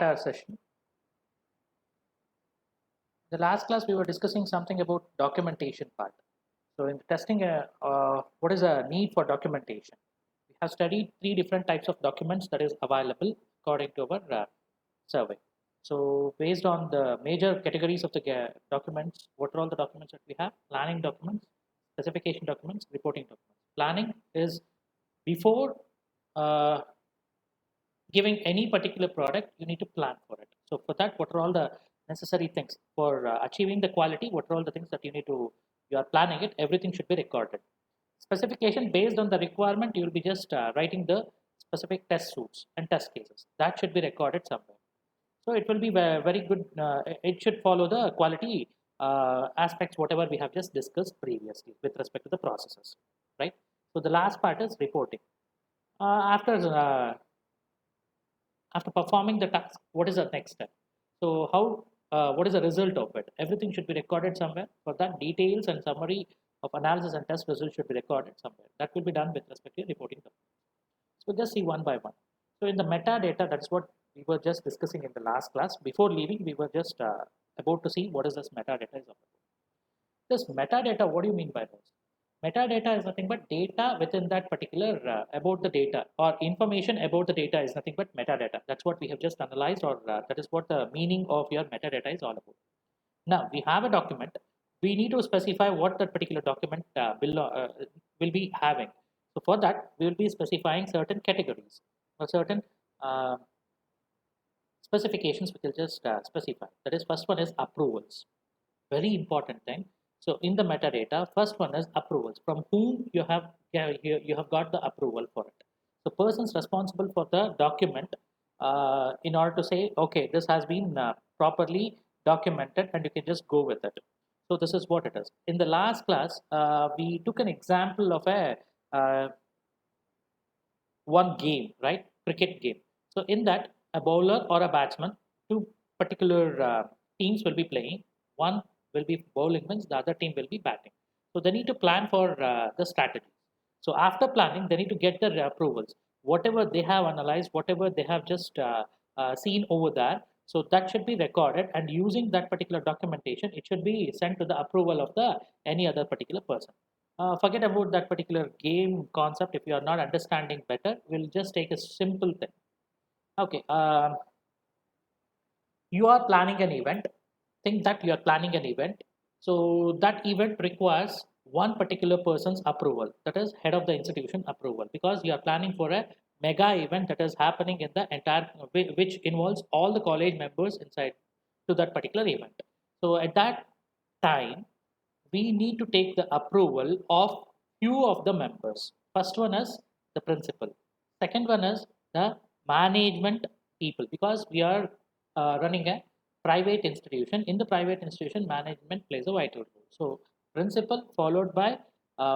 our session. The last class we were discussing something about documentation part. So in testing, what is a need for documentation? We have studied three different types of documents that is available according to our survey. So based on the major categories of the documents, what are all the documents that we have? Planning documents, specification documents, reporting documents. Planning is before uh, giving any particular product, you need to plan for it. So for that, what are all the necessary things for achieving the quality? What are all the things that you are planning it? Everything should be recorded. Specification based on the requirement, you will be just writing the specific test suits and test cases. That should be recorded somewhere. So it will be very good. It should follow the quality aspects, whatever we have just discussed previously with respect to the processes, right? So the last part is reporting. After performing the task, what is the next step? So what is the result of it? Everything should be recorded somewhere. For that, details and summary of analysis and test results should be recorded somewhere. That will be done with respect to reporting documents. So just see one by one. So in the metadata, that's what we were just discussing in the last class. Before leaving, we were just about to see what is this metadata is about. This metadata, what do you mean by this? Metadata is nothing but data within that particular about the data, or information about the data is nothing but metadata. That's what we have just analyzed, or that is what the meaning of your metadata is all about. Now we have a document. We need to specify what that particular document will be having. So for that, we will be specifying certain categories or certain uh, specifications which will just specify. That is, first one is approvals. Very important thing. So in the metadata, first one is approvals. From whom you have got the approval for it. So persons responsible for the document in order to say, okay, this has been properly documented, and you can just go with it. So this is what it is. In the last class, we took an example of a one game, right? Cricket game. So in that, a bowler or a batsman, two particular teams will be playing. One will be bowling, means the other team will be batting. So they need to plan for the strategy. So after planning, they need to get the approvals. Whatever they have analyzed, whatever they have just seen over there, so that should be recorded. And using that particular documentation, it should be sent to the approval of the any other particular person. Forget about that particular game concept. If you are not understanding better, we'll just take a simple thing. Okay, you are planning an event. Think that you are planning an event. So that event requires one particular person's approval, that is head of the institution approval, because you are planning for a mega event that is happening in the entire, which involves all the college members inside to that particular event. So at that time, we need to take the approval of few of the members. First one is the principal. Second one is the management people, because we are running a private institution. In the private institution, management plays a vital role. So principal followed by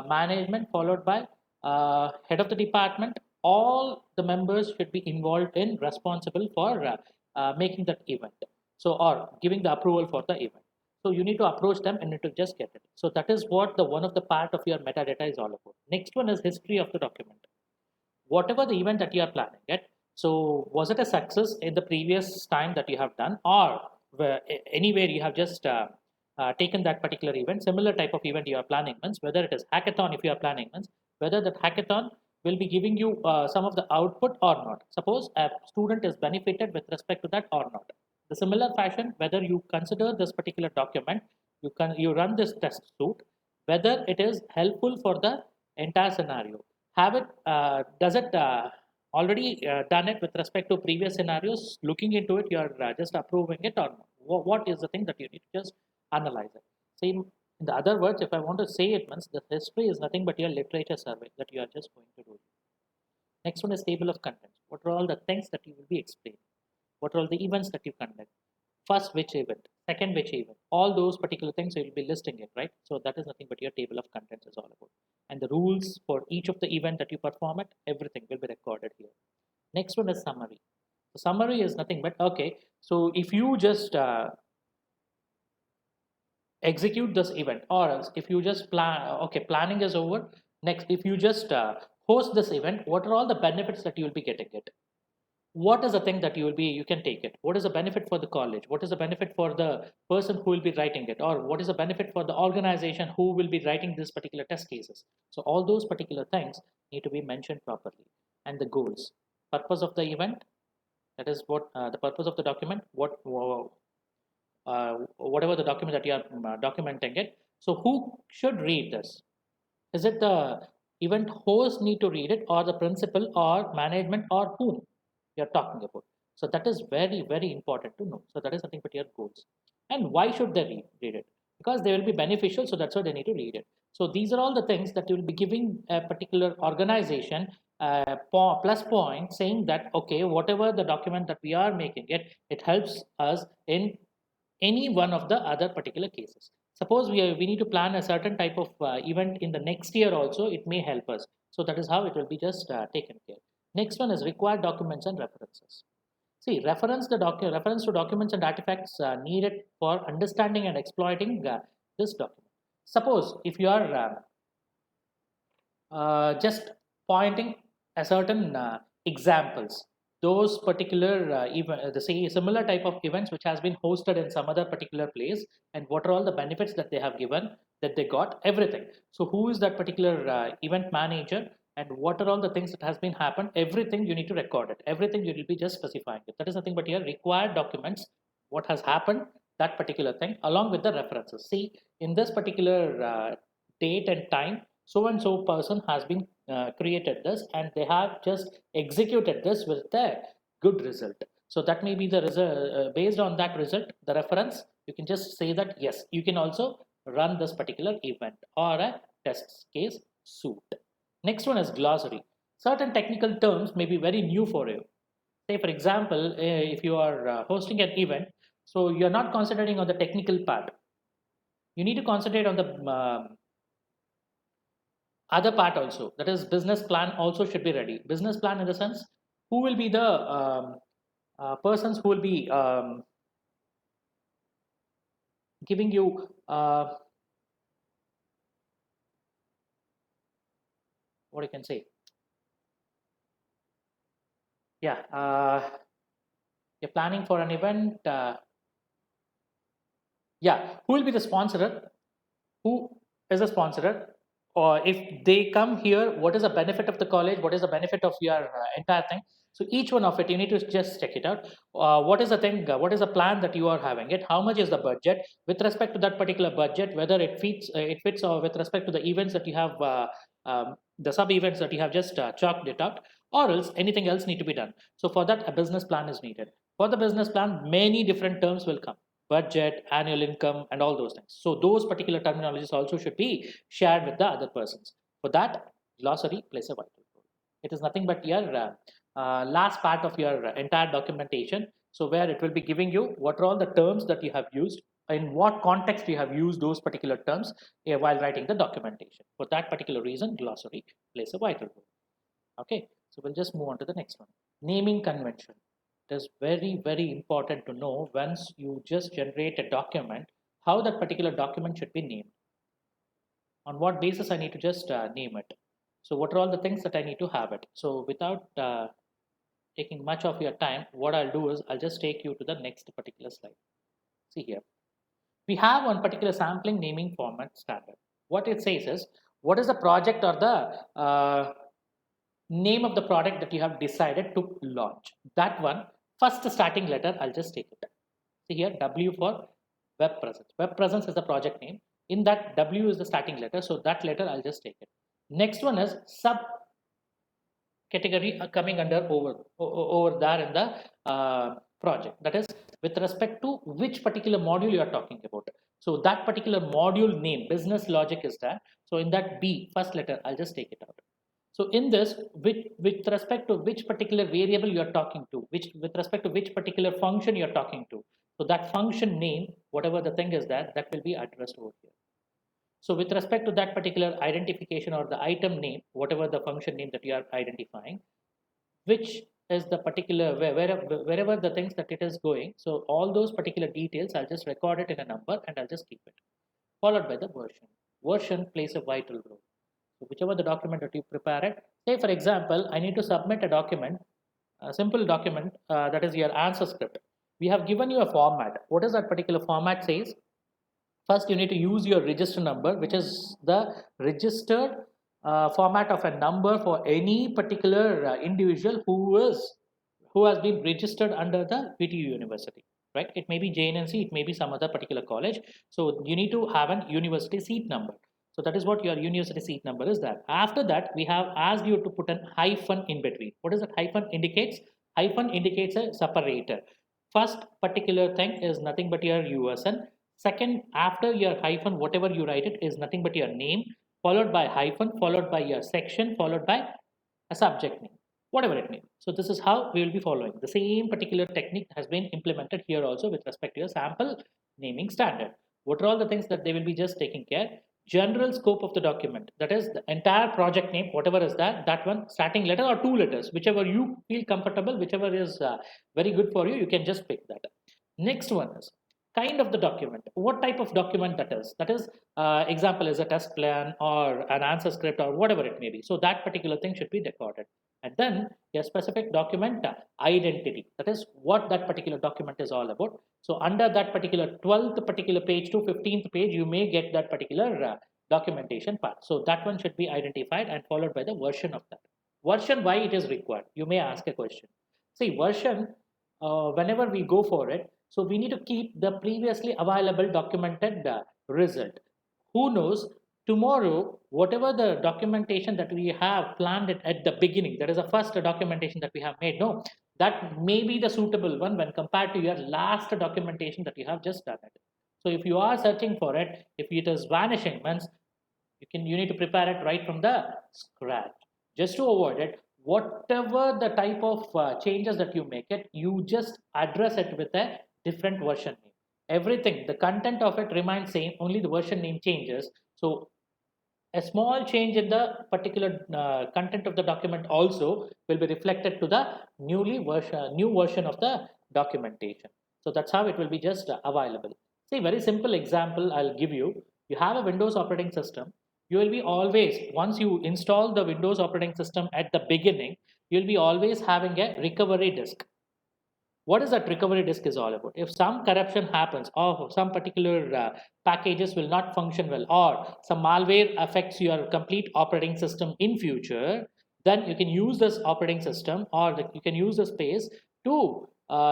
management followed by head of the department. All the members should be involved in responsible for making that event. So or giving the approval for the event. So you need to approach them and need to just get it. So that is what the one of the part of your metadata is all about. Next one is history of the document. Whatever the event that you are planning it, so was it a success in the previous time that you have done, or anywhere you have just taken that particular event, similar type of event you are planning, means whether it is hackathon, if you are planning, means whether that hackathon will be giving you some of the output or not. Suppose a student is benefited with respect to that or not. The similar fashion, whether you consider this particular document, you run this test suit, whether it is helpful for the entire scenario. Have it does it already done it with respect to previous scenarios? Looking into it, you are just approving it, or what is the thing that you need to just analyze it? Same in the other words, if I want to say it, means the history is nothing but your literature survey that you are just going to do. Next one is table of contents. What are all the things that you will be explaining? What are all the events that you conduct? First which event, second which event, all those particular things you will be listing it, right? So that is nothing but your table of contents is all about. And the rules for each of the event that you perform it, everything will be recorded here. Next one is summary. The summary is nothing but, okay, so if you just execute this event, or else if you just plan, okay, planning is over. Next, if you just host this event, what are all the benefits that you will be getting it? what is the thing that you can take it, what is the benefit for the college, what is the benefit for the person who will be writing it, or what is the benefit for the organization who will be writing this particular test cases. So all those particular things need to be mentioned properly. And the goals, purpose of the event, that is what the purpose of the document, whatever the document that you are documenting it. So who should read this? Is it the event host need to read it, or the principal or management, or whom you're talking about? So that is very, very important to know. So that is nothing but your goals. And why should they read it? Because they will be beneficial, so that's why they need to read it. So these are all the things that you will be giving a particular organization plus point, saying that okay, whatever the document that we are making it, it helps us in any one of the other particular cases. Suppose we need to plan a certain type of event in the next year also, it may help us. So that is how it will be just taken care. Next one is required documents and references. See, reference to documents and artifacts needed for understanding and exploiting this document. Suppose if you are just pointing a certain examples, those particular the say similar type of events which has been hosted in some other particular place, and what are all the benefits that they have given, that they got everything. So who is that particular event manager, and what are all the things that has been happened, everything you need to record it, everything you will be just specifying it. That is nothing but your required documents, what has happened, that particular thing, along with the references. See, in this particular date and time, so and so person has been created this, and they have just executed this with a good result. So that may be the result. Based on that result, the reference, you can just say that yes, you can also run this particular event or a test case suit. Next one is glossary. Certain technical terms may be very new for you. Say for example, if you are hosting an event, so you're not concentrating on the technical part, you need to concentrate on the other part also, that is business plan also should be ready. Business plan in the sense, who will be the persons who will be giving you what you can say, yeah, you're planning for an event, yeah, who will be the sponsorer, who is a sponsorer, or if they come here, what is the benefit of the college, what is the benefit of your entire thing. So each one of it you need to just check it out. What is the thing, what is the plan that you are having it, how much is the budget, with respect to that particular budget, whether it fits, or with respect to the events that you have, the sub events that you have just chalked it out, or else anything else need to be done. So for that, a business plan is needed. For the business plan, many different terms will come: budget, annual income, and all those things. So those particular terminologies also should be shared with the other persons. For that, glossary plays a vital role. It is nothing but your last part of your entire documentation. So where it will be giving you what are all the terms that you have used, in what context you have used those particular terms while writing the documentation. For that particular reason, glossary plays a vital role. Okay, so we'll just move on to the next one. Naming convention. It is very, very important to know once you just generate a document, how that particular document should be named. On what basis I need to just name it. So what are all the things that I need to have it. So without taking much of your time, what I'll do is I'll just take you to the next particular slide. See here. We have one particular sampling naming format standard. What it says is, what is the project or the name of the product that you have decided to launch. That one, first starting letter, I'll just take it. See here, W for web presence. Web presence is the project name. In that, W is the starting letter. So that letter, I'll just take it. Next one is sub category coming under over there in the project. That is with respect to which particular module you are talking about. So that particular module name, business logic is there. So in that B, first letter, I'll just take it out. So in this, with respect to which particular variable you are talking to, which with respect to which particular function you are talking to. So that function name, whatever the thing is that will be addressed over here. So with respect to that particular identification or the item name, whatever the function name that you are identifying, which is the particular wherever the things that it is going. So all those particular details, I'll just record it in a number and I'll just keep it. Followed by the version. Version plays a vital role. So whichever the document that you prepare it, say for example, I need to submit a document a simple document that is your answer script. We have given you a format. What is that particular format says? First, you need to use your register number, which is the registered format of a number for any particular individual who has been registered under the VTU University, right? It may be JNNC, it may be some other particular college. So you need to have an university seat number. So that is what your university seat number is there. After that, we have asked you to put an hyphen in between. What does that hyphen indicates? Hyphen indicates a separator. First particular thing is nothing but your USN. Second, after your hyphen, whatever you write it is nothing but your name, followed by hyphen, followed by your section, followed by a subject name, whatever it may be. So this is how we will be following. The same particular technique has been implemented here also with respect to your sample naming standard. What are all the things that they will be just taking care? General scope of the document, that is the entire project name, whatever is that one, starting letter or two letters, whichever you feel comfortable, whichever is very good for you, you can just pick that. Next one is kind of the document, what type of document that is example is a test plan or an answer script or whatever it may be. So that particular thing should be recorded. And then a specific document identity, that is what that particular document is all about. So under that particular 12th particular page to 15th page, you may get that particular documentation part. So that one should be identified and followed by the version of that. Version, why it is required? You may ask a question. See, version, whenever we go for it, so we need to keep the previously available documented result. Who knows, tomorrow, whatever the documentation that we have planned it at the beginning, that is the first documentation that we have made, no, that may be the suitable one when compared to your last documentation that you have just done it. So if you are searching for it, if it is vanishing, means you need to prepare it right from the scratch. Just to avoid it, whatever the type of changes that you make it, you just address it with a different version name. Everything, the content of it remains same, only the version name changes. So a small change in the particular content of the document also will be reflected to the new version of the documentation. So that's how it will be just available. See, very simple example I'll give you. You have a Windows operating system. You will be always, once you install the Windows operating system at the beginning, you'll be always having a recovery disk. What is that recovery disk is all about? If some corruption happens or some particular packages will not function well or some malware affects your complete operating system in future, then you can use this operating system or you can use the space to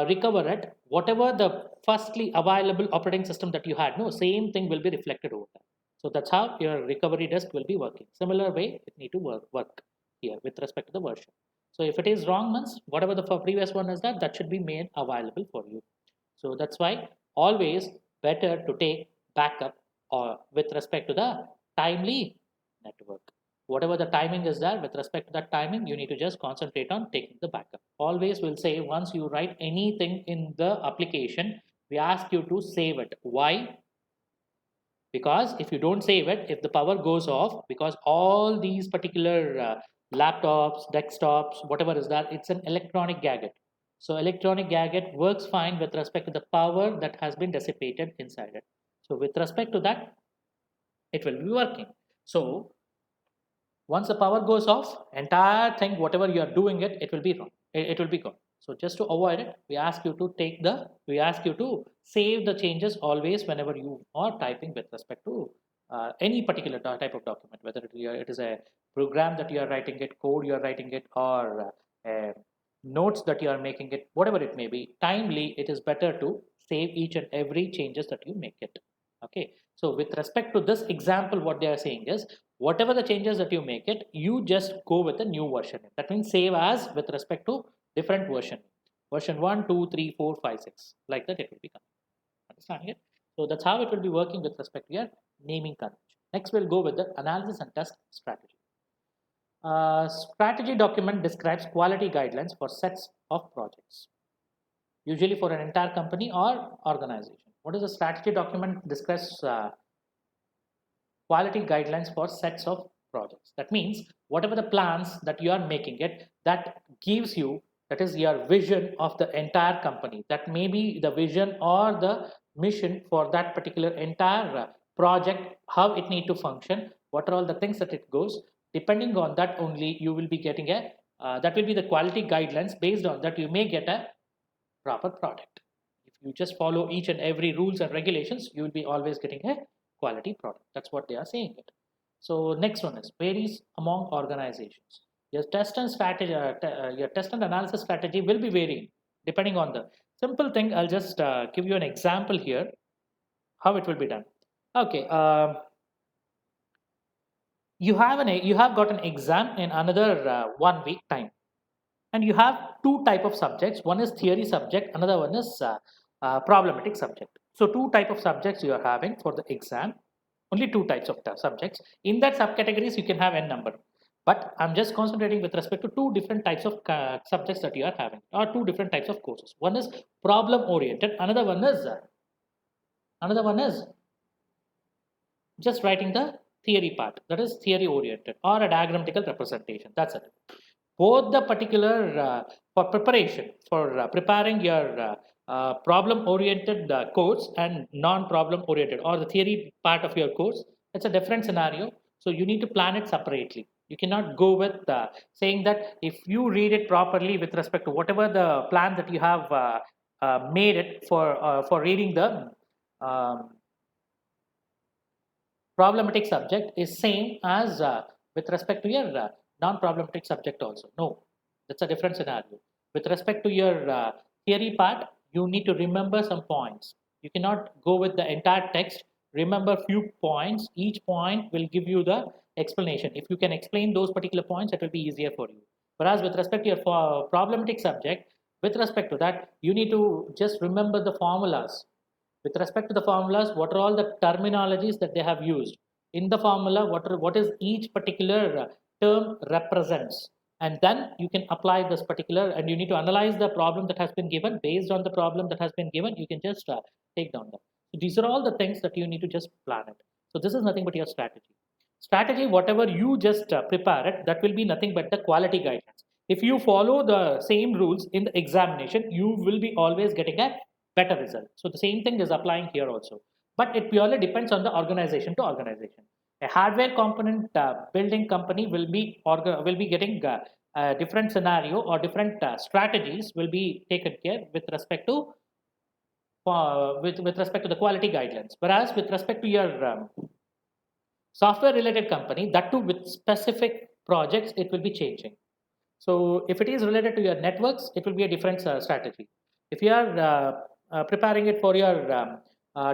recover it. Whatever the firstly available operating system that you had, no, same thing will be reflected over there. So that's how your recovery disk will be working. Similar way, it need to work here with respect to the version. So if it is wrong means whatever the previous one is that should be made available for you. So that's why always better to take backup or with respect to the timely network. Whatever the timing is there with respect to that timing, you need to just concentrate on taking the backup. Always will say once you write anything in the application, we ask you to save it. Why? Because if you don't save it, if the power goes off, because all these particular laptops, desktops, whatever is that, it's an electronic gadget. So electronic gadget works fine with respect to the power that has been dissipated inside it. So with respect to that, it will be working. So once the power goes off, entire thing, whatever you are doing it, it will be wrong. It will be gone. So just to avoid it, we ask you to save the changes always whenever you are typing with respect to any particular type of document, whether it is a program that you are writing it, code you are writing it, or notes that you are making it, whatever it may be, timely, it is better to save each and every changes that you make it. Okay. So with respect to this example, what they are saying is, whatever the changes that you make it, you just go with the new version. That means save as with respect to different version. Version 1, 2, 3, 4, 5, 6. Like that it will be coming. Understanding it? So that's how it will be working with respect to your naming convention. Next we'll go with the analysis and test strategy. Strategy document describes quality guidelines for sets of projects, usually for an entire company or organization. What is a strategy document? Describes quality guidelines for sets of projects. That means whatever the plans that you are making it, that gives you, that is your vision of the entire company. That may be the vision or the mission for that particular entire project, how it need to function, what are all the things that it goes. Depending on that only, you will be getting a that will be the quality guidelines. Based on that, you may get a proper product. If you just follow each and every rules and regulations, you will be always getting a quality product. That's what they are saying it. So next one is varies among organizations. Your test and strategy, your test and analysis strategy will be varying depending on the simple thing. I'll just give you an example here how it will be done. Okay, you have got an exam in another 1 week time, and you have two type of subjects. One is theory subject, another one is problematic subject. So two type of subjects you are having for the exam. Only two types of subjects. In that subcategories, you can have n number. But I'm just concentrating with respect to two different types of subjects that you are having, or two different types of courses. One is problem oriented. Another one is just writing the theory part. That is theory oriented or a diagrammatical representation. That's it. Both the particular for preparation for preparing your problem oriented course and non problem oriented or the theory part of your course, it's a different scenario. So you need to plan it separately. You cannot go with saying that if you read it properly with respect to whatever the plan that you have made it for reading the um, problematic subject is same as with respect to your non-problematic subject also. No, that's a different scenario. With respect to your theory part, you need to remember some points. You cannot go with the entire text. Remember few points. Each point will give you the explanation. If you can explain those particular points, it will be easier for you. Whereas with respect to your problematic subject, with respect to that, you need to just remember the formulas. With respect to the formulas, what are all the terminologies that they have used in the formula, what is each particular term represents, and then you can apply this particular, and you need to analyze the problem that has been given. Based on the problem that has been given, you can just take down that. So these are all the things that you need to just plan it. So this is nothing but your strategy. Whatever you just prepare it, that will be nothing but the quality guidelines. If you follow the same rules in the examination, you will be always getting a better result. So the same thing is applying here also, but it purely depends on the organization to organization. A hardware component building company will be getting a different scenario, or different strategies will be taken care with respect to with respect to the quality guidelines. Whereas with respect to your software related company, that too with specific projects, it will be changing. So if it is related to your networks, it will be a different strategy. If you are preparing it for your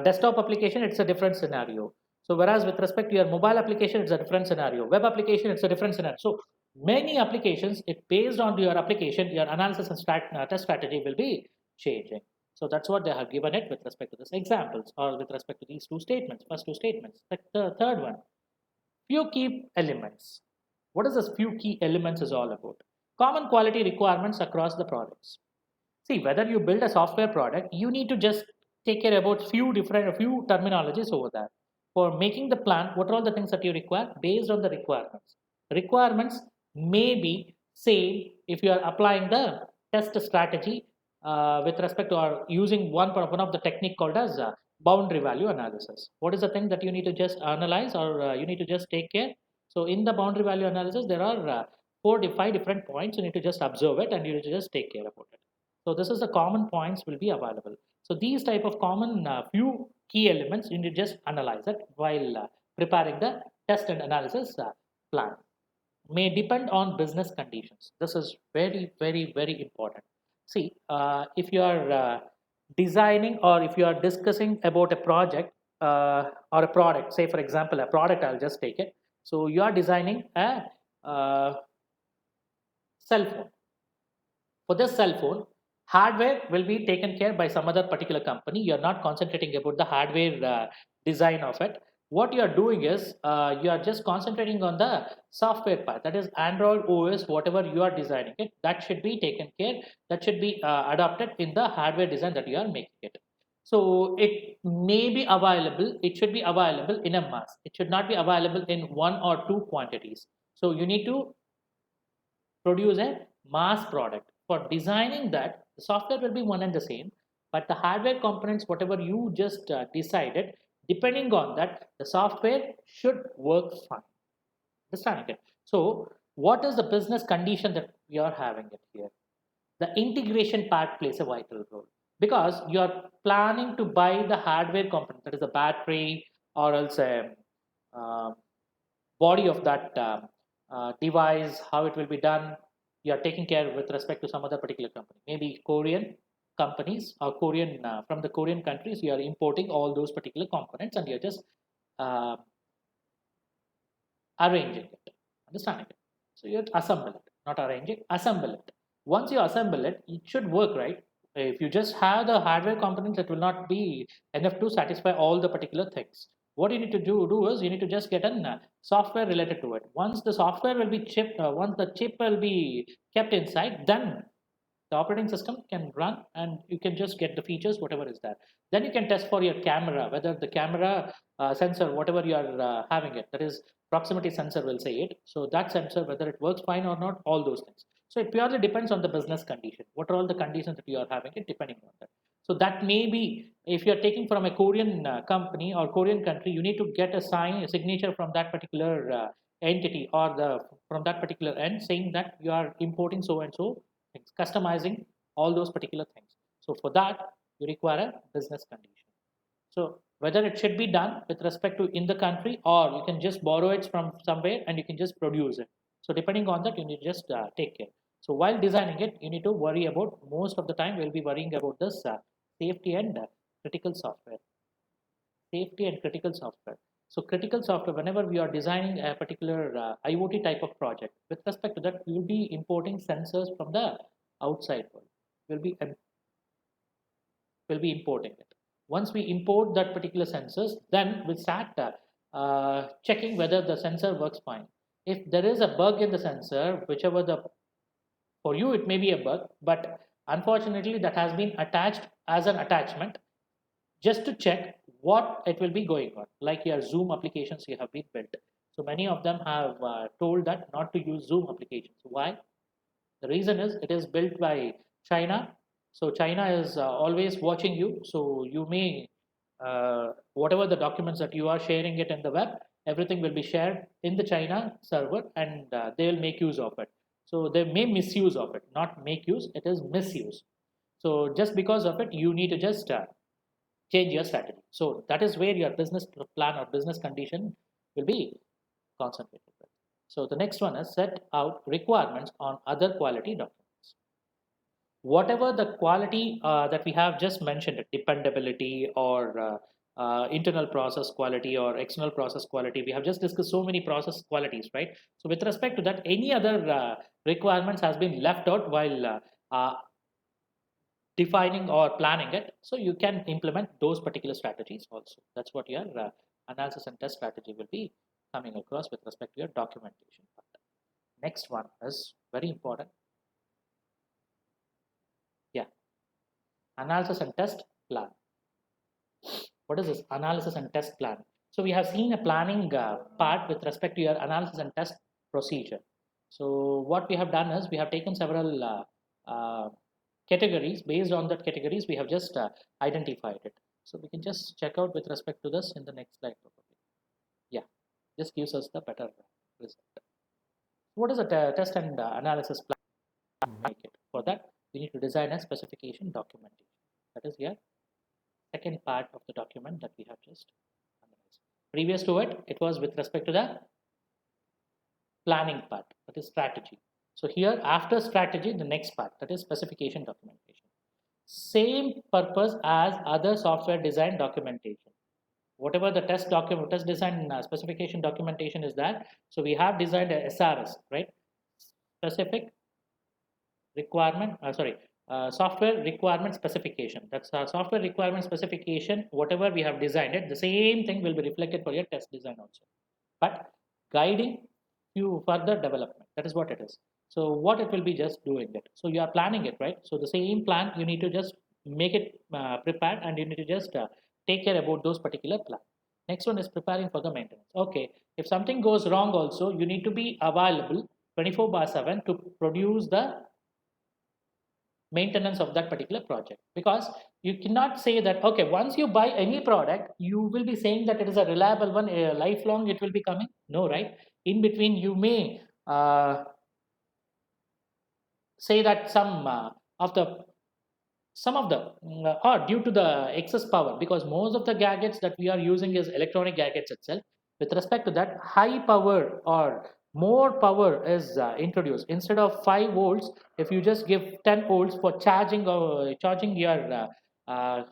desktop application, it's a different scenario. So whereas with respect to your mobile application, it's a different scenario. Web application, it's a different scenario. So many applications, it based on your application, your analysis and test strategy will be changing. So that's what they have given it with respect to this examples, or with respect to these two statements, first two statements. The third one, few key elements. What is this few key elements is all about? Common quality requirements across the products. See, whether you build a software product, you need to just take care about a few terminologies over there. For making the plan, what are all the things that you require based on the requirements? Requirements may be same if you are applying the test strategy with respect to or using one of the technique called as boundary value analysis. What is the thing that you need to just analyze, or you need to just take care? So in the boundary value analysis, there are 4 to 5 different points. You need to just observe it, and you need to just take care about it. So this is the common points will be available. So these type of common few key elements, you need to just analyze it while preparing the test and analysis plan. May depend on business conditions. This is very, very, very important. See, if you are designing, or if you are discussing about a project or a product, say for example, a product, I'll just take it. So you are designing a cell phone. For this cell phone, hardware will be taken care by some other particular company. You're not concentrating about the hardware design of it. What you are doing is you are just concentrating on the software part, that is Android OS, whatever you are designing it, that should be taken care, that should be adopted in the hardware design that you are making it. So it may be available, it should be available in a mass, it should not be available in one or two quantities. So you need to produce a mass product. For designing that, the software will be one and the same, but the hardware components, whatever you just decided, depending on that, the software should work fine. Understanding it? So what is the business condition that we are having it here. The integration part plays a vital role because you are planning to buy the hardware component, that is the battery or else a uh, body of that device, how it will be done. You are taking care with respect to some other particular company, maybe Korean companies or Korean from the Korean countries. You are importing all those particular components and you're just uh, arranging it, understanding it. So you assemble it, not arranging, assemble it. Once you assemble it, it should work, right? If you just have the hardware components, it will not be enough to satisfy all the particular things. What you need to do is you need to just get a software related to it. Once the software will be chip, once the chip will be kept inside, then the operating system can run and you can just get the features whatever is there. Then you can test for your camera whether the camera sensor whatever you are having it, that is proximity sensor will say it, so that sensor whether it works fine or not, all those things. So it purely depends on the business condition, what are all the conditions that you are having it depending on that. So that may be, if you are taking from a Korean company or Korean country, you need to get a sign, a signature from that particular entity or the from that particular end saying that you are importing so and so things, customizing all those particular things. So for that, you require a business condition. So whether it should be done with respect to in the country or you can just borrow it from somewhere and you can just produce it. So depending on that, you need to just take care. So while designing it, you need to worry about, most of the time we'll be worrying about this safety and critical software. Safety and critical software. So critical software, whenever we are designing a particular IoT type of project, with respect to that, we will be importing sensors from the outside world. We'll be importing it. Once we import that particular sensors, then we'll start checking whether the sensor works fine. If there is a bug in the sensor, whichever the, for you it may be a bug, but unfortunately that has been attached as an attachment just to check what it will be going on, like your Zoom applications you have been built. So many of them have told that not to use Zoom applications. Why? The reason is it is built by China. So China is always watching you. So you may, whatever the documents that you are sharing it in the web, everything will be shared in the China server and they will make use of it. So they may misuse of it, not make use, it is misuse. So just because of it, you need to just change your strategy. So that is where your business plan or business condition will be concentrated with. So the next one is set out requirements on other quality documents. Whatever the quality that we have just mentioned, dependability or internal process quality or external process quality, we have just discussed so many process qualities, right? So with respect to that, any other requirements has been left out while defining or planning it, so you can implement those particular strategies also. That's what your analysis and test strategy will be coming across with respect to your documentation part. Next one is very important. Yeah, analysis and test plan. What is this analysis and test plan? So we have seen a planning part with respect to your analysis and test procedure. So what we have done is we have taken several categories. Based on that categories, we have just identified it. So we can just check out with respect to this in the next slide probably. Yeah, this gives us the better result. What is a test and analysis plan? Make it. For that, we need to design a specification documentation. That is here second part of the document that we have just analyzed. Previous to it, it was with respect to the planning part, that is strategy. So here after strategy, the next part, that is specification documentation. Same purpose as other software design documentation. Whatever the test document, test design specification documentation is that. So we have designed a SRS, right? Specific requirement, software requirement specification. That's our software requirement specification. Whatever we have designed it, the same thing will be reflected for your test design also. But guiding you further development. That is what it is. So what it will be just doing it. So you are planning it, right? So the same plan you need to just make it prepared and you need to just take care about those particular plan. Next one is preparing for the maintenance. Okay, if something goes wrong also, you need to be available 24/7 to produce the maintenance of that particular project, because you cannot say that okay, once you buy any product you will be saying that it is a reliable one, lifelong it will be coming. No, right? In between you may say that of the some of the or due to the excess power, because most of the gadgets that we are using is electronic gadgets itself. With respect to that, high power or more power is introduced. Instead of 5 volts, if you just give 10 volts for charging or uh,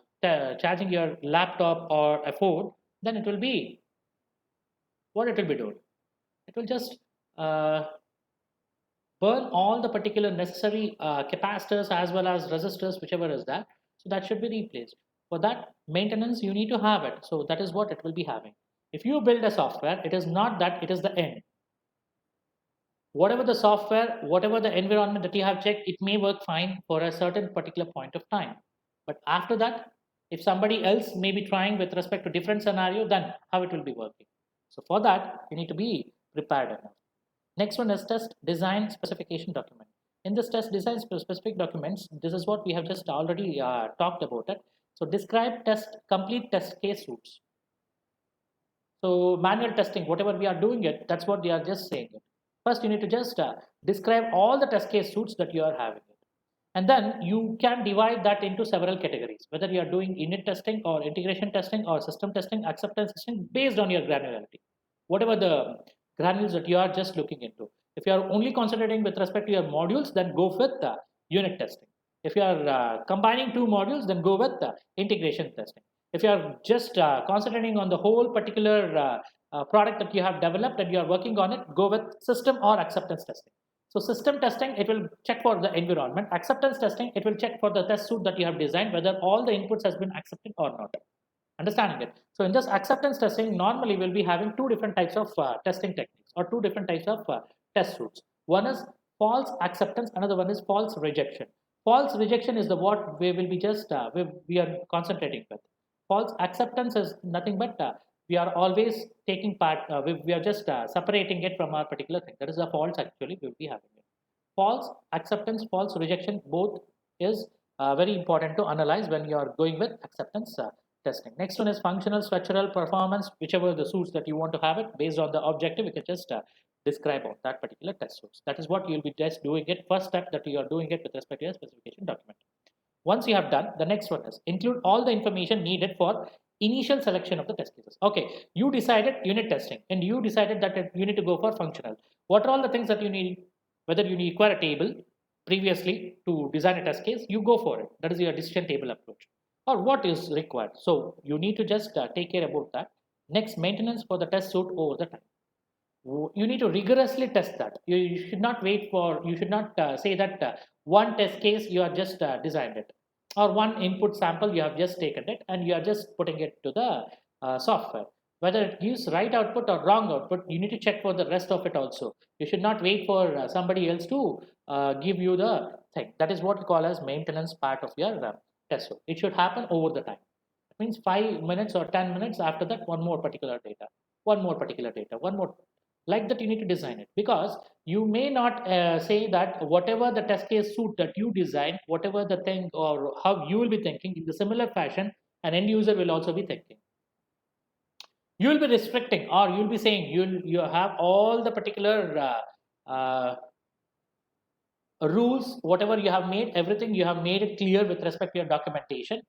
charging your laptop or a phone, then it will be what it will be doing. It will just uh, burn all the particular necessary capacitors as well as resistors, whichever is that. So that should be replaced. For that maintenance, you need to have it. So that is what it will be having. If you build a software, it is not that it is the end. Whatever the software, whatever the environment that you have checked, it may work fine for a certain particular point of time. But after that, if somebody else may be trying with respect to different scenario, then how it will be working. So for that, you need to be prepared enough. Next one is test design specification document. In this test design specific documents, this is what we have just already talked about it. So describe complete test case suits. So manual testing, whatever we are doing it, that's what they are just saying it. First, you need to just describe all the test case suits that you are having it. And then you can divide that into several categories, whether you are doing unit testing or integration testing or system testing, acceptance testing, based on your granularity. Whatever the granules that you are just looking into. If you are only concentrating with respect to your modules, then go with unit testing. If you are combining two modules, then go with integration testing. If you are just concentrating on the whole particular product that you have developed and you are working on it, go with system or acceptance testing. So system testing, it will check for the environment. Acceptance testing, it will check for the test suite that you have designed, whether all the inputs has been accepted or not. Understanding it. So in this acceptance testing, normally we'll be having two different types of testing techniques or two different types of test suites. One is false acceptance, another one is false rejection. False rejection is the what we will be just we are concentrating with. False acceptance is nothing but we are always taking part. We are just separating it from our particular thing. That is a false actually we will be having it. False acceptance, false rejection, both is very important to analyze when you are going with acceptance testing. Next one is functional, structural, performance, whichever the suits that you want to have it based on the objective. You can just describe on that particular test suits. That is what you'll be just doing it. First step that you are doing it with respect to your specification document. Once you have done, the next one is include all the information needed for initial selection of the test cases. Okay, you decided unit testing and you decided that you need to go for functional. What are all the things that you need? Whether you require a table previously to design a test case, you go for it. That is your decision table approach. Or what is required. So you need to just take care about that. Next, maintenance for the test suite over the time. You need to rigorously test that. You should not wait for, you should not say that one test case you are just designed it, or one input sample you have just taken it and you are just putting it to the software. Whether it gives right output or wrong output, you need to check for the rest of it also. You should not wait for somebody else to give you the thing. That is what we call as maintenance part of your test suite. It should happen over the time. It means 5 minutes or 10 minutes after that, one more particular data, one more particular data, one more. Like that, you need to design it, because you may not say that whatever the test case suit that you design, whatever the thing or how you will be thinking in the similar fashion, an end user will also be thinking. You will be restricting, or you'll be saying you have all the particular rules, whatever you have made, everything you have made it clear with respect to your documentation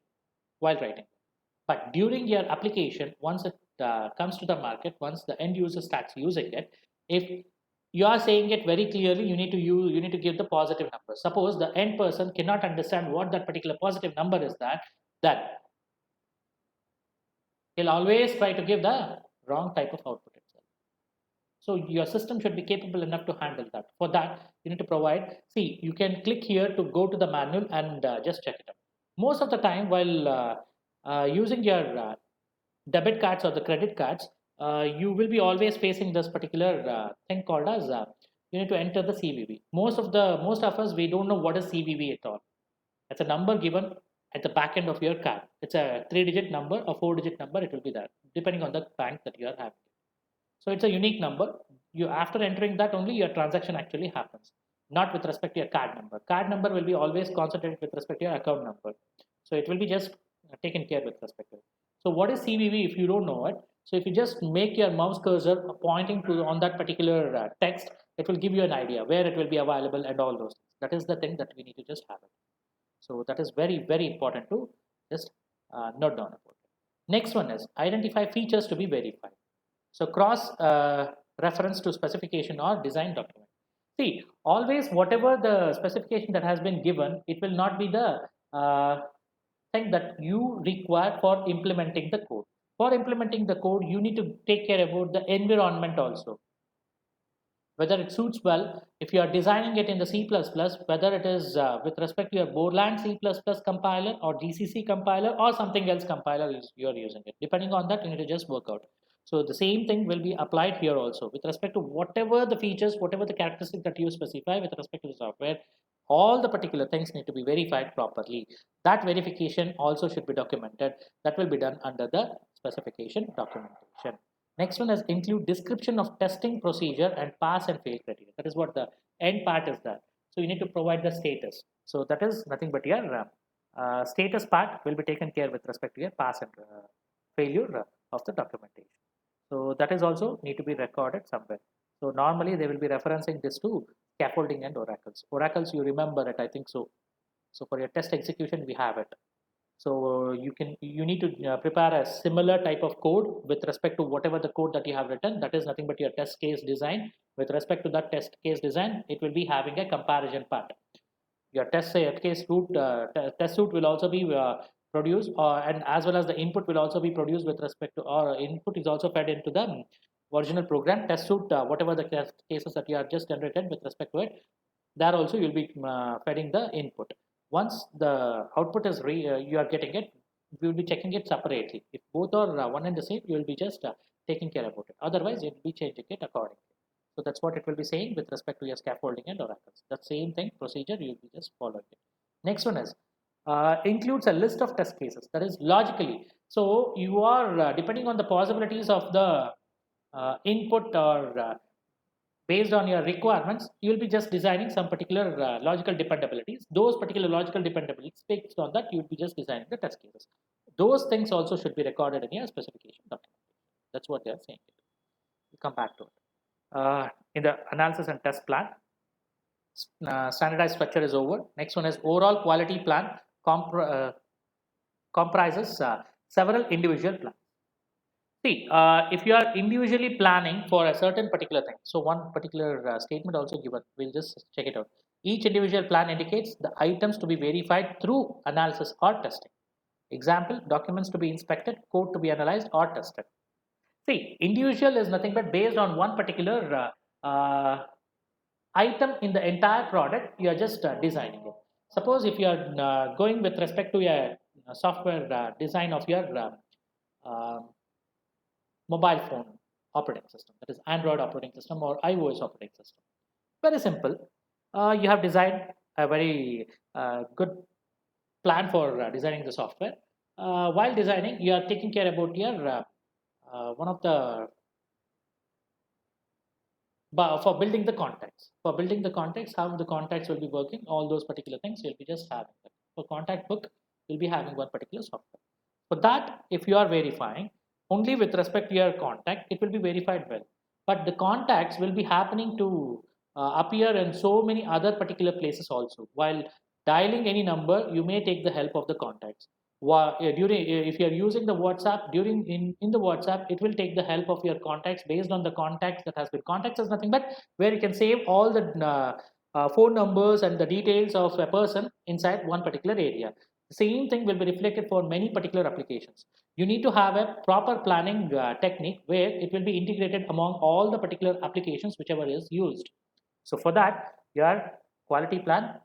while writing. But during your application, once it comes to the market, once the end user starts using it, if you are saying it very clearly, you need to give the positive number. Suppose the end person cannot understand what that particular positive number is, that he'll always try to give the wrong type of output itself. So your system should be capable enough to handle that. For that, you need to provide. See, you can click here to go to the manual and just check it out. Most of the time, while using your debit cards or the credit cards, you will be always facing this particular thing called as you need to enter the CVV. Most of us, we don't know what is CVV at all. It's a number given at the back end of your card. It's a 3-digit number or 4-digit number. It will be there depending on the bank that you are having. So it's a unique number. You, after entering that only, your transaction actually happens, not with respect to your card number. Card number will be always concentrated with respect to your account number. So it will be just taken care with respect to it. So what is CVV if you don't know it? So if you just make your mouse cursor pointing to on that particular text, it will give you an idea where it will be available and all those things. That is the thing that we need to just have it. So that is very, very important to just note down about it. Next one is identify features to be verified. So cross reference to specification or design document. See, always whatever the specification that has been given, it will not be the thing that you require for implementing the code. For implementing the code, you need to take care about the environment also, whether it suits well. If you are designing it in the C++, whether it is with respect to your Borland C++ compiler or GCC compiler or something else compiler you are using it. Depending on that, you need to just work out. So the same thing will be applied here also with respect to whatever the features, whatever the characteristics that you specify with respect to the software. All the particular things need to be verified properly. That verification also should be documented. That will be done under the specification documentation. Next one is include description of testing procedure and pass and fail criteria. That is what the end part is that. So you need to provide the status. So that is nothing but your status part will be taken care with respect to your pass and failure of the documentation. So that is also need to be recorded somewhere. So normally they will be referencing this to scaffolding and oracles. Oracles, you remember it, I think so. So for your test execution, we have it. So you need to prepare a similar type of code with respect to whatever the code that you have written. That is nothing but your test case design. With respect to that test case design, it will be having a comparison part. Your test case root test suite will also be produced, and as well as the input will also be produced with respect to, or input is also fed into the original program test suite. Whatever the cases that you have just generated with respect to it, there also you'll be feeding the input. Once the output is you are getting it, we will be checking it separately. If both are one and the same, you will be just taking care about it. Otherwise, you'll be changing it accordingly. So that's what it will be saying with respect to your scaffolding and oracles. That same thing procedure you'll be just following it. Next one is includes a list of test cases. That is logically. So you are depending on the possibilities of the input or based on your requirements, you will be just designing some particular logical dependencies. Those particular logical dependencies, based on that, you will be just designing the test cases. Those things also should be recorded in your specification document. That's what they are saying. We'll come back to it. In the analysis and test plan, standardized structure is over. Next one is overall quality plan comprises several individual plans. See, if you are individually planning for a certain particular thing, so one particular statement also given, we'll just check it out. Each individual plan indicates the items to be verified through analysis or testing. Example, documents to be inspected, code to be analyzed or tested. See, individual is nothing but based on one particular item in the entire product, you are just designing it. Suppose if you are going with respect to a software design of your mobile phone operating system, that is Android operating system or iOS operating system. Very simple. You have designed a very good plan for designing the software. While designing, you are taking care about your one of the for building the context. For building the context, how the contacts will be working, all those particular things you'll be just having. For contact book, you'll be having one particular software. For that, if you are verifying only with respect to your contact, it will be verified well. But the contacts will be happening to appear in so many other particular places also. While dialing any number, you may take the help of the contacts. During if you are using the WhatsApp, during in the WhatsApp, it will take the help of your contacts based on the contacts that has been. Contacts is nothing but where you can save all the phone numbers and the details of a person inside one particular area. The same thing will be reflected for many particular applications. You need to have a proper planning technique where it will be integrated among all the particular applications whichever is used. So for that, your quality plan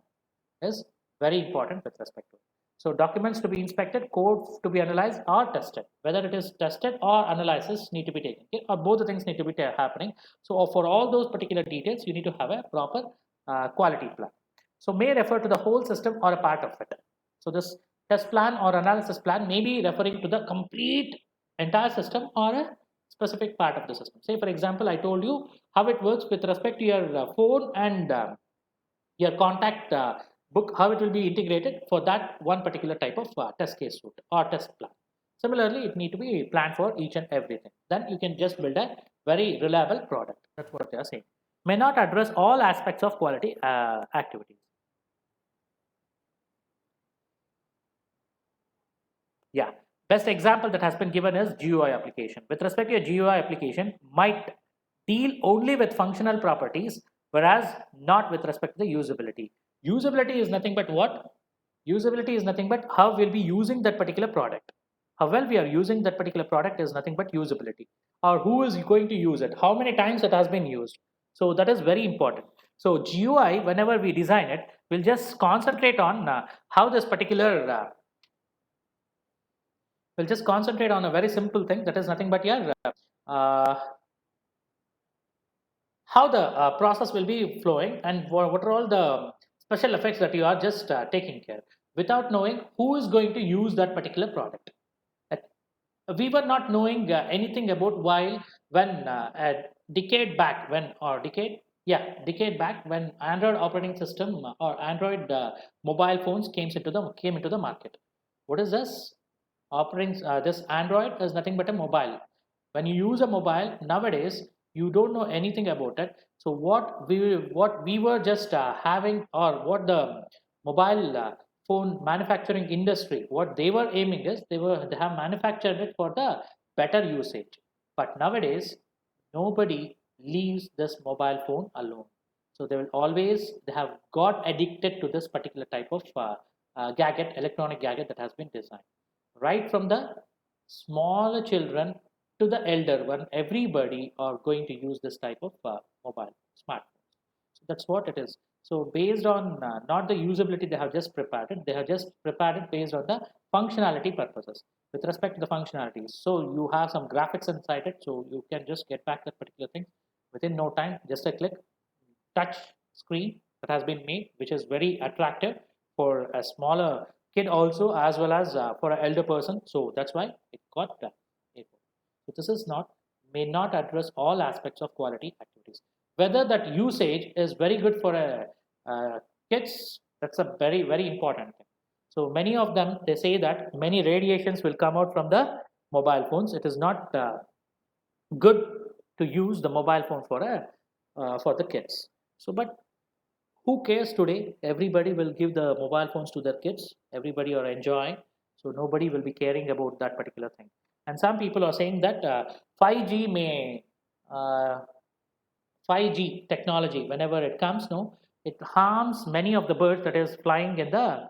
is very important with respect to it. So documents to be inspected, codes to be analyzed or tested. Whether it is tested or analysis need to be taken care, or both the things need to be happening. So for all those particular details, you need to have a proper quality plan. So may refer to the whole system or a part of it. So this test plan or analysis plan may be referring to the complete entire system or a specific part of the system. Say for example, I told you how it works with respect to your phone and your contact book, how it will be integrated for that one particular type of test case suite or test plan. Similarly, it need to be planned for each and everything. Then you can just build a very reliable product. That's what they are saying. may not address all aspects of quality activities. Yeah, best example that has been given is GUI application. With respect to a GUI application, might deal only with functional properties, whereas not with respect to the usability. Usability is nothing but what? Usability is nothing but how we'll be using that particular product. How well we are using that particular product is nothing but usability. Or who is going to use it? How many times it has been used? So that is very important. So GUI, whenever we design it, we'll just concentrate on how this particular we'll just concentrate on a very simple thing that is nothing but your uh, how the process will be flowing and what are all the special effects that you are just taking care without knowing who is going to use that particular product. Uh, we were not knowing anything about while when a decade back when or decade yeah decade back when Android operating system or Android mobile phones came into the market. What is this operating this Android is nothing but a mobile. When you use a mobile nowadays, you don't know anything about it. So what we were just having, or what the mobile phone manufacturing industry, what they were aiming is they have manufactured it for the better usage. But nowadays, nobody leaves this mobile phone alone. So they have got addicted to this particular type of gadget, electronic gadget that has been designed. Right from the smaller children to the elder one, everybody are going to use this type of mobile smartphones. So that's what it is. So based on not the usability they have just prepared it, they have just prepared it based on the functionality purposes. With respect to the functionalities, so you have some graphics inside it, so you can just get back that particular thing within no time, just a click. Touch screen that has been made, which is very attractive for a smaller kid also, as well as for an elder person. So that's why it got that. So this is not may not address all aspects of quality activities. Whether that usage is very good for kids, that's a very important thing. So many of them, they say that many radiations will come out from the mobile phones. It is not good to use the mobile phone for the kids. So but who cares today? Everybody will give the mobile phones to their kids. Everybody are enjoying, so nobody will be caring about that particular thing. And some people are saying that 5G may uh, 5G technology, whenever it comes, no, it harms many of the birds that is flying in the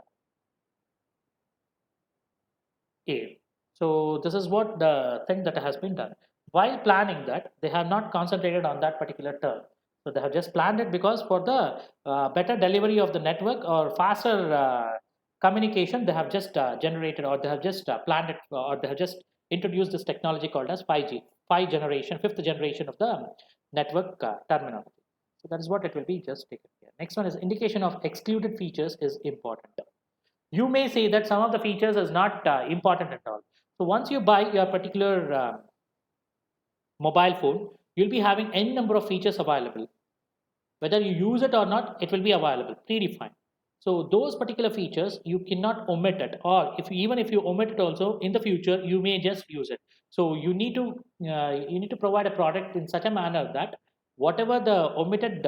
air. So this is what the thing that has been done. While planning that, they have not concentrated on that particular term. So they have just planned it because for the better delivery of the network or faster communication, they have just generated, or they have just planned it, or they have just introduced this technology called as 5G, fifth generation of the network terminology. So that is what it will be just taken care. Next one is indication of excluded features is important. You may say that some of the features is not important at all. So once you buy your particular mobile phone, you'll be having any number of features available. Whether you use it or not, it will be available, predefined. So those particular features you cannot omit it, or if even if you omit it also in the future, you may just use it. So you need to provide a product in such a manner that whatever the omitted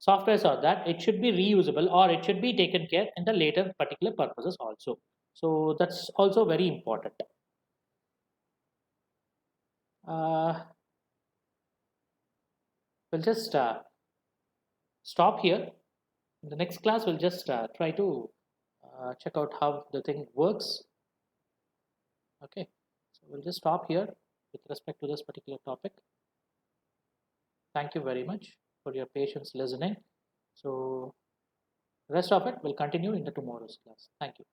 softwares are, that it should be reusable or it should be taken care in the later particular purposes also. So that's also very important. Uh, we'll just stop here. In the next class, we'll just try to check out how the thing works. Okay, so we'll just stop here with respect to this particular topic. Thank you very much for your patience listening. So rest of it will continue in the tomorrow's class. Thank you.